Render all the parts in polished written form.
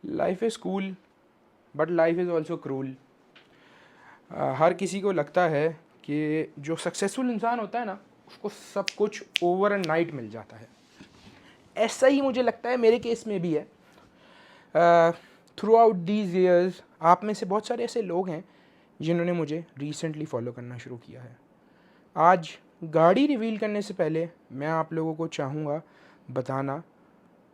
Life is cool but life is also cruel. हर किसी को लगता है कि जो सक्सेसफुल इंसान होता है ना, उसको सब कुछ ओवर एंड नाइट मिल जाता है। ऐसा ही मुझे लगता है मेरे केस में भी है। थ्रू आउट दीज ईयर्स आप में से बहुत सारे ऐसे लोग हैं जिन्होंने मुझे रिसेंटली फॉलो करना शुरू किया है। आज गाड़ी रिवील करने से पहले मैं आप लोगों को चाहूँगा बताना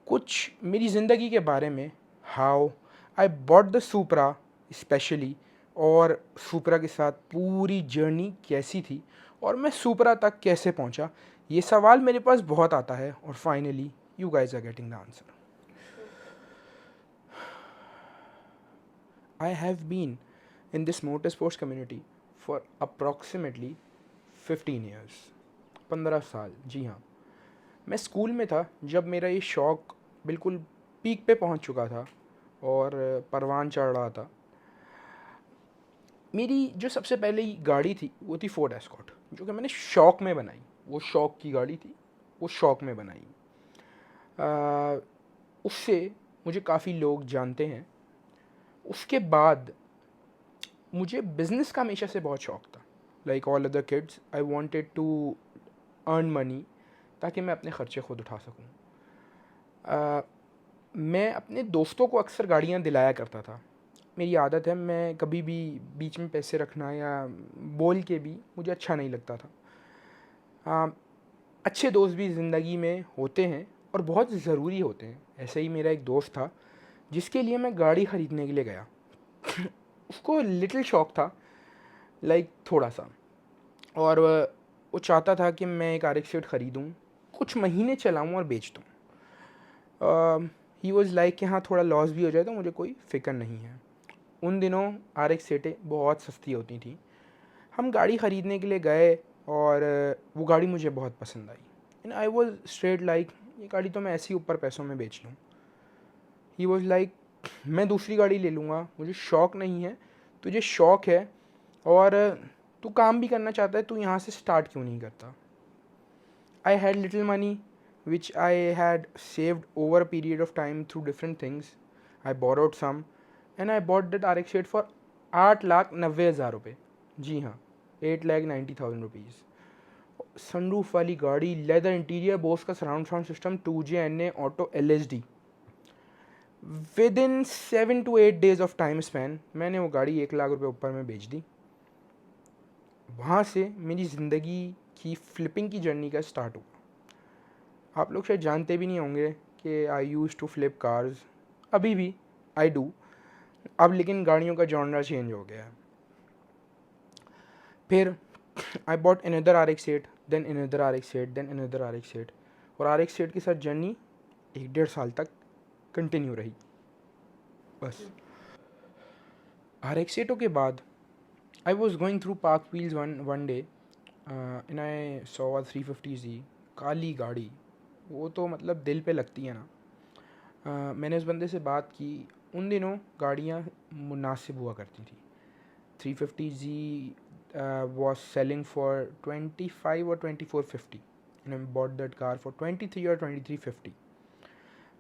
कुछ मेरी ज़िंदगी के बारे में, how I bought the Supra especially, और सुपरा के साथ पूरी जर्नी कैसी थी और मैं सुपरा तक कैसे पहुंचा। ये सवाल मेरे पास बहुत आता है और finally you guys are getting the answer. I have been in this motor sports community for approximately 15 years. 15 साल, जी हाँ। मैं स्कूल में था जब मेरा ये शौक़ बिल्कुल पीक पे पहुंच चुका था और परवान चढ़ रहा था। मेरी जो सबसे पहले गाड़ी थी वो थी फोर्ड एस्कॉर्ट, जो कि मैंने शौक़ में बनाई। वो शौक़ की गाड़ी थी, वो शौक़ में बनाई। उससे मुझे काफ़ी लोग जानते हैं। उसके बाद मुझे बिज़नेस का हमेशा से बहुत शौक़ था। Like all other kids I wanted to earn money ताकि मैं अपने ख़र्चे खुद उठा सकूं। मैं अपने दोस्तों को अक्सर गाड़ियाँ दिलाया करता था। मेरी आदत है, मैं कभी भी बीच में पैसे रखना या बोल के भी मुझे अच्छा नहीं लगता था। अच्छे दोस्त भी ज़िंदगी में होते हैं और बहुत ज़रूरी होते हैं। ऐसे ही मेरा एक दोस्त था जिसके लिए मैं गाड़ी ख़रीदने के लिए गया। उसको लिटिल शौक था, लाइक थोड़ा सा, और वो चाहता था कि मैं एक RX-8 ख़रीदूँ, कुछ महीने चलाऊँ और बेच दूँ। ही वॉज़ लाइक कि हाँ, थोड़ा लॉस भी हो जाए तो मुझे कोई फ़िक्र नहीं है। उन दिनों RX-8 बहुत सस्ती होती थी। हम गाड़ी ख़रीदने के लिए गए और वो गाड़ी मुझे बहुत पसंद आई। And I was straight like, ये गाड़ी तो मैं ऐसे ही ऊपर पैसों में बेच लूँ। ही वॉज लाइक, मैं दूसरी गाड़ी ले लूँगा, मुझे शौक़ नहीं है, तुझे शौक़ है और तू काम भी करना चाहता है, तू यहाँ से स्टार्ट क्यों नहीं करता। I had little money which I had saved over a period of time through different things. I borrowed some and I bought that RX-8 for 8,90,000 रुपये। जी हाँ, 8,90,000 रुपीज़। सनरूफ वाली गाड़ी, लेदर इंटीरियर, बोस का surround sound system, 2JNA auto LSD। With in 7 to 8 days of time span मैंने वो गाड़ी 1 लाख रुपये ऊपर में बेच दी। वहाँ से मेरी ज़िंदगी की फ्लिपिंग की जर्नी का स्टार्ट हुआ। आप लोग शायद जानते भी नहीं होंगे कि आई यूज़ टू फ्लिप कार्स, अभी भी आई डू। अब लेकिन गाड़ियों का जॉनरा चेंज हो गया है। फिर I bought another RX-8, then another RX-8, then another RX-8, और RX-8 के साथ जर्नी 1-1.5 साल तक कंटिन्यू रही। बस RX-8 के बाद I was going through park wheels one day and I saw a 350Z, काली गाड़ी। वो तो मतलब दिल पे लगती है ना। मैंने उस बंदे से बात की। उन दिनों गाड़ियाँ मुनासिब हुआ करती थी। 350Z was selling for 25 or 2450 and I bought that car for 23 or 2350।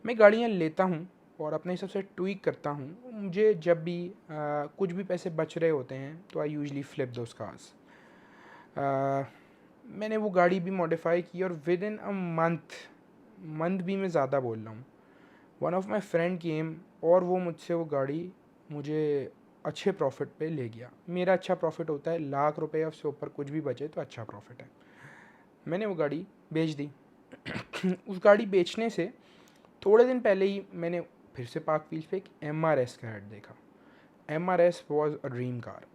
मैं गाड़ियाँ लेता हूँ और अपने हिसाब से ट्वीक करता हूँ। मुझे जब भी कुछ भी पैसे बच रहे होते हैं तो I usually flip those cars. मैंने वो गाड़ी भी मॉडिफाई की और विद इन अ मंथ भी मैं ज़्यादा बोल रहा हूँ, वन ऑफ माई फ्रेंड केम और वो मुझसे वो गाड़ी मुझे अच्छे प्रॉफिट पे ले गया। मेरा अच्छा प्रॉफिट होता है, ₹1,00,000 या उससे ऊपर कुछ भी बचे तो अच्छा प्रॉफिट है। मैंने वो गाड़ी बेच दी। उस गाड़ी बेचने से थोड़े दिन पहले ही मैंने फिर से पार्क व्हील्स पे एक MRS का ऐड देखा। MRS was a dream car.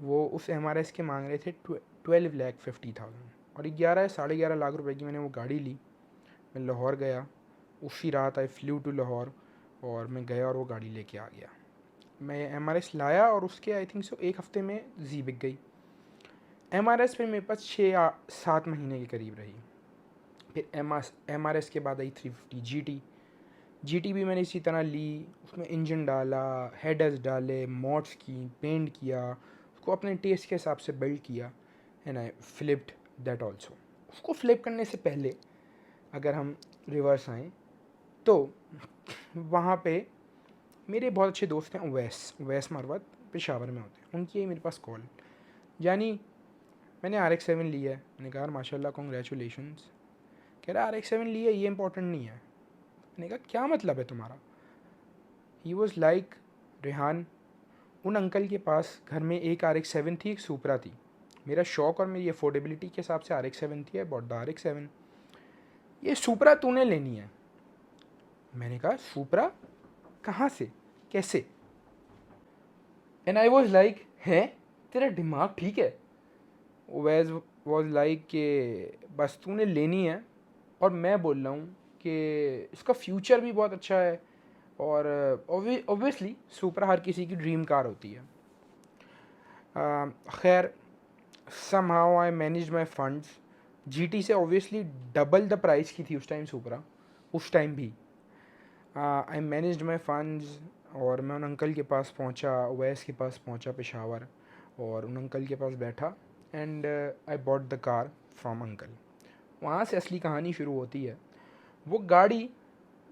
वो उस MRS के मांग रहे थे 12,50,000 और 11-11.5 लाख रुपए की मैंने वो गाड़ी ली। मैं लाहौर गया, उसी रात आई फ्लू टू लाहौर और मैं गया और वो गाड़ी लेके आ गया। मैं MRS लाया और उसके आई थिंक सो 1 हफ्ते में जी बिक गई। MRS फिर मेरे पास 6-7 महीने के करीब रही। फिर MRS के बाद आई 350 GT भी मैंने इसी तरह ली। उसमें इंजन डाला, हेडर्स डाले, मॉड्स की, पेंट किया, उसको अपने टेस्ट के हिसाब से बिल्ड किया and I flipped that also. उसको फ्लिप करने से पहले अगर हम रिवर्स आएँ तो वहाँ पे मेरे बहुत अच्छे दोस्त हैं उवैस मरवत, पेशावर में होते हैं। उनकी है मेरे पास कॉल, जानी मैंने RX-7 लिया है। मैंने कहा माशाल्लाह कॉन्ग्रेचुलेशंस। कह रहा RX-7 लिया, ये इंपॉर्टेंट नहीं है। मैंने कहा क्या मतलब है तुम्हारा? ही वॉज लाइक, रेहान, उन अंकल के पास घर में एक RX-7 थी, एक सुपरा थी। मेरा शौक और मेरी अफोर्डेबिलिटी के हिसाब से RX-7 थी। आई बॉट द RX-7। ये सुपरा तूने लेनी है। मैंने कहा सुपरा कहाँ से, कैसे? एंड आई वॉज लाइक, है तेरा दिमाग ठीक है? वैज वॉज लाइक कि बस तूने लेनी है, और मैं बोल रहा हूँ कि इसका फ्यूचर भी बहुत अच्छा है, और ऑब्वियसली सुपरा हर किसी की ड्रीम कार होती है। खैर, somehow I manage my funds. GT से ऑब्वियसली डबल द प्राइस की थी उस टाइम सुपरा, उस टाइम भी। आई मैनेज माई फंड्स, और मैं उन अंकल के पास पहुंचा, ओवैस के पास पहुंचा पेशावर, और उन अंकल के पास बैठा and I bought the car from uncle. वहाँ से असली कहानी शुरू होती है। वो गाड़ी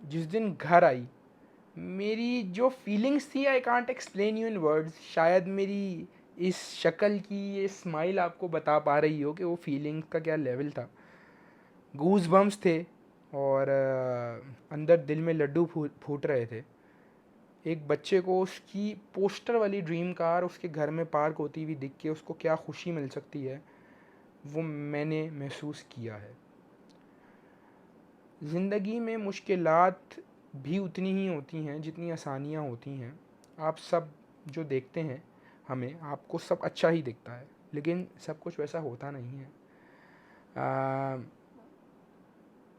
जिस दिन घर आई, मेरी जो फीलिंग्स थी I can't explain you in words. शायद मेरी इस शक्ल की ये स्माइल आपको बता पा रही हो कि वो फीलिंग्स का क्या लेवल था। गूज बम्स थे, और अंदर दिल में लड्डू फूट रहे थे। एक बच्चे को उसकी पोस्टर वाली ड्रीम कार उसके घर में पार्क होती हुई दिख के उसको क्या खुशी मिल सकती है, वो मैंने महसूस किया है। ज़िंदगी में मुश्किलात भी उतनी ही होती हैं जितनी आसानियाँ होती हैं। आप सब जो देखते हैं हमें, आपको सब अच्छा ही दिखता है, लेकिन सब कुछ वैसा होता नहीं है।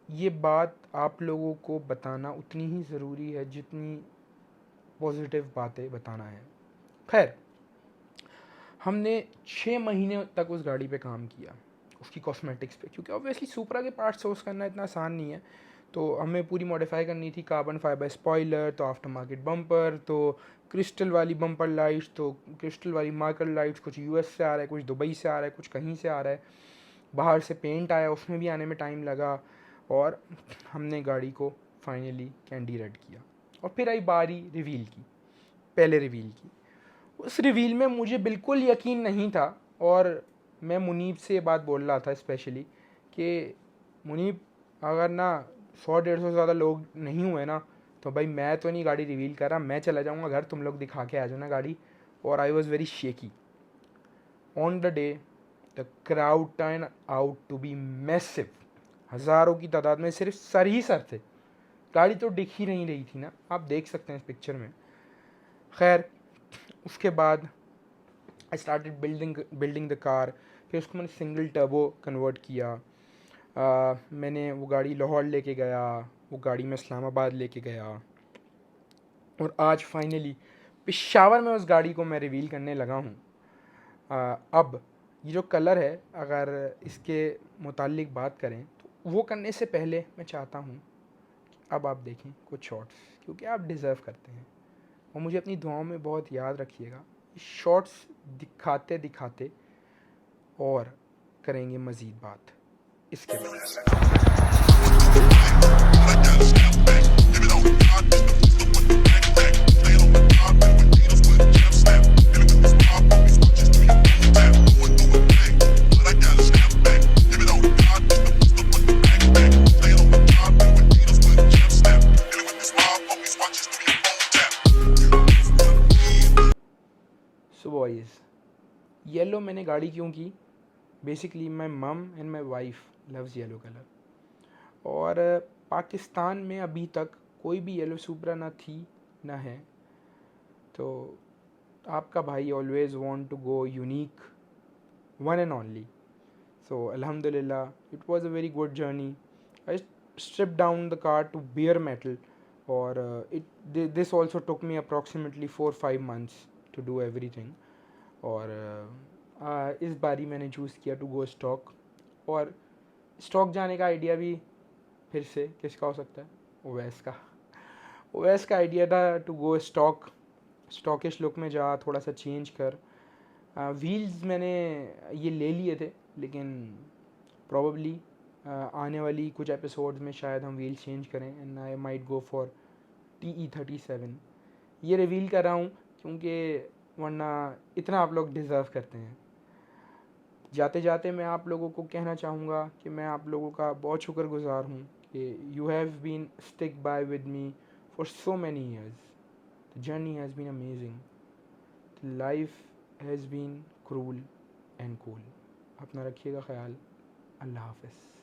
ये बात आप लोगों को बताना उतनी ही ज़रूरी है जितनी पॉजिटिव बातें बताना है। खैर, हमने 6 महीने तक उस गाड़ी पे काम किया, उसकी कॉस्मेटिक्स पे, क्योंकि ऑब्वियसली सुपरा के पार्ट सोर्स करना इतना आसान नहीं है। तो हमें पूरी मॉडिफाई करनी थी, कार्बन फाइबर स्पॉइलर, तो आफ्टर मार्केट बम्पर, तो क्रिस्टल वाली बम्पर लाइट्स, तो क्रिस्टल वाली मार्कर लाइट्स। कुछ US से आ रहा है, कुछ दुबई से आ रहा है, कुछ कहीं से आ रहा है, बाहर से पेंट आया, उसमें भी आने में टाइम लगा, और हमने गाड़ी को फाइनली कैंडी रेड किया। और फिर आई बारी रिवील की, पहले रिवील की। उस रिवील में मुझे बिल्कुल यकीन नहीं था, और मैं मुनीब से ये बात बोल रहा था स्पेशली कि मुनीब, अगर ना 100-150 से ज़्यादा लोग नहीं हुए ना, तो भाई मैं तो नहीं गाड़ी रिवील कर रहा, मैं चला जाऊँगा घर, तुम लोग दिखा के आ जाना गाड़ी। और I was very shaky on the day. The crowd turn out to be massive. हज़ारों की तादाद में सिर्फ सर ही सर थे, गाड़ी तो दिख ही नहीं रही थी ना, आप देख सकते हैं इस पिक्चर में। खैर, उसके बाद I started building the car. फिर उसको मैंने सिंगल टर्बो कन्वर्ट किया। मैंने वो गाड़ी लाहौर लेके गया, वो गाड़ी मैं इस्लामाबाद लेके गया, और आज फाइनली पेशावर में उस गाड़ी को मैं रिवील करने लगा हूँ। अब ये जो कलर है, अगर इसके मुतालिक बात करें, तो वो करने से पहले मैं चाहता हूँ कि अब आप देखें कुछ शॉट्स, क्योंकि आप डिज़र्व करते हैं, और मुझे अपनी दुआओं में बहुत याद रखिएगा। शॉट्स दिखाते दिखाते और करेंगे मज़ीद बात इसके बाद। सो बॉयज़, येलो मैंने गाड़ी क्यों की? बेसिकली माई मम and my wife loves yellow colour, और पाकिस्तान में अभी तक कोई भी येलो सुपरा ना थी ना है। तो आपका भाई always want to go unique, one and only. So अल्हम्दुलिल्लाह, it was a very good journey. I stripped down the car to bare metal, और this also took me approximately 4-5 months to do everything। और इस बारी मैंने choose किया to go stock. और stock जाने का आइडिया भी फिर से किसका हो सकता है? ओवैस का। ओवैस का आइडिया था टू गो स्टॉकिश लुक में जा, थोड़ा सा चेंज कर। व्हील्स मैंने ये ले लिए थे, लेकिन प्रॉबली आने वाली कुछ एपिसोड्स में शायद हम व्हील चेंज करें, and I might go for TE37। ये रिवील कर रहा हूँ क्योंकि वरना इतना आप लोग डिज़र्व करते हैं। जाते जाते मैं आप लोगों को कहना चाहूँगा कि मैं आप लोगों का बहुत शुक्रगुज़ार हूँ कि you have been stick by with me for so many years. The journey has been amazing, the life has been cruel and cool. अपना रखिएगा ख्याल। अल्लाह हाफ़िज़।